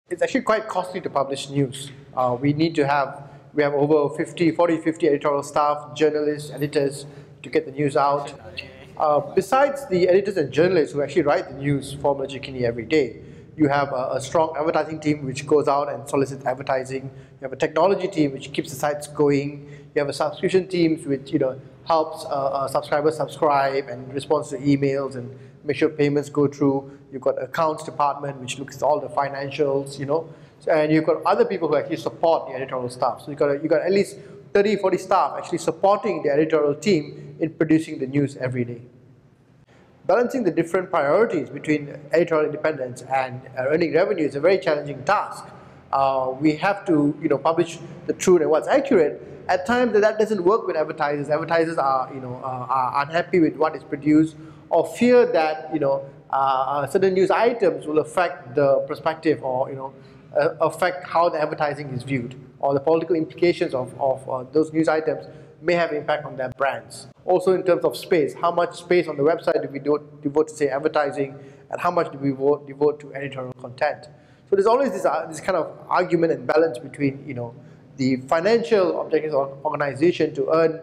It's actually quite costly to publish news. We have over 40, 50 editorial staff, journalists, editors to get the news out. Besides the editors and journalists who actually write the news for Malaysiakini every day, you have a strong advertising team which goes out and solicits advertising. You have a technology team which keeps the sites going. You have a subscription team which helps subscribers subscribe and responds to emails and make sure payments go through. You've got accounts department which looks at all the financials, and you've got other people who actually support the editorial staff. So you've got at least 30, 40 staff actually supporting the editorial team in producing the news every day. Balancing the different priorities between editorial independence and earning revenue is a very challenging task. We have to publish the truth and what's accurate. At times that doesn't work with advertisers. Advertisers are unhappy with what is produced or fear that certain news items will affect the perspective or affect how the advertising is viewed, or the political implications of those news items may have impact on their brands. Also in terms of space, how much space on the website do we devote to say advertising, and how much do we devote to editorial content. So there's always this kind of argument and balance between the financial objectives of the organization to earn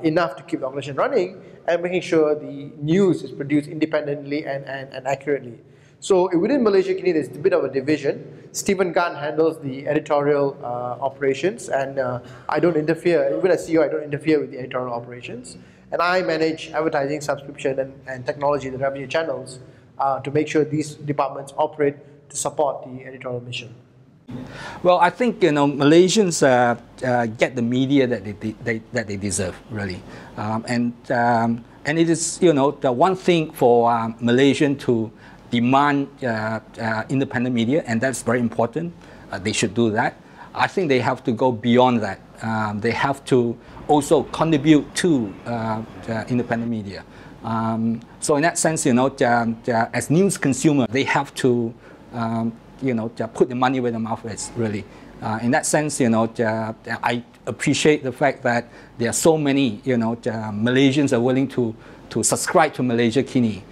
enough to keep the organization running, and making sure the news is produced independently and accurately. So within Malaysiakini, there's a bit of a division. Stephen Gunn handles the editorial operations, and I don't interfere, even as CEO, I don't interfere with the editorial operations. And I manage advertising, subscription, and technology, the revenue channels, to make sure these departments operate to support the editorial mission. Well, I think Malaysians get the media that they deserve, really, and it is the one thing for Malaysian to demand independent media, and that's very important. They should do that. I think they have to go beyond that. They have to also contribute to independent media. So in that sense, as news consumer, they have to put the money where the mouth is, really. In that sense, I appreciate the fact that there are so many, Malaysians are willing to subscribe to Malaysiakini,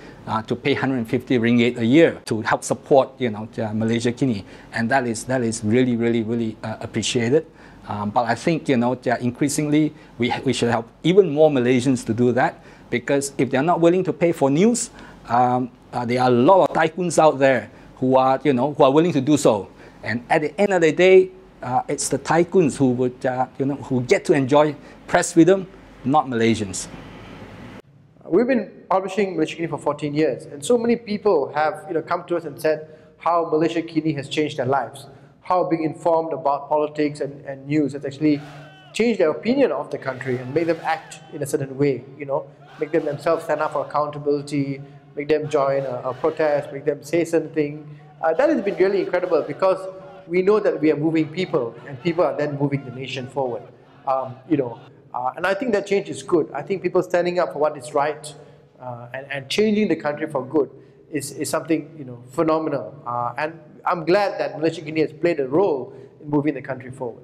to pay 150 ringgit a year to help support, Malaysiakini, and that is really, really, really appreciated. But I think, increasingly we should help even more Malaysians to do that, because if they're not willing to pay for news, there are a lot of tycoons out there who are willing to do so, and at the end of the day, it's the tycoons who would, who get to enjoy press freedom, not Malaysians. We've been publishing Malaysiakini for 14 years, and so many people have come to us and said how Malaysiakini has changed their lives, how being informed about politics and news has actually changed their opinion of the country and made them act in a certain way, make them themselves stand up for accountability, make them join a protest, make them say something. That has been really incredible, because we know that we are moving people, and people are then moving the nation forward. And I think that change is good. I think people standing up for what is right and changing the country for good is something phenomenal. And I'm glad that Malaysiakini has played a role in moving the country forward.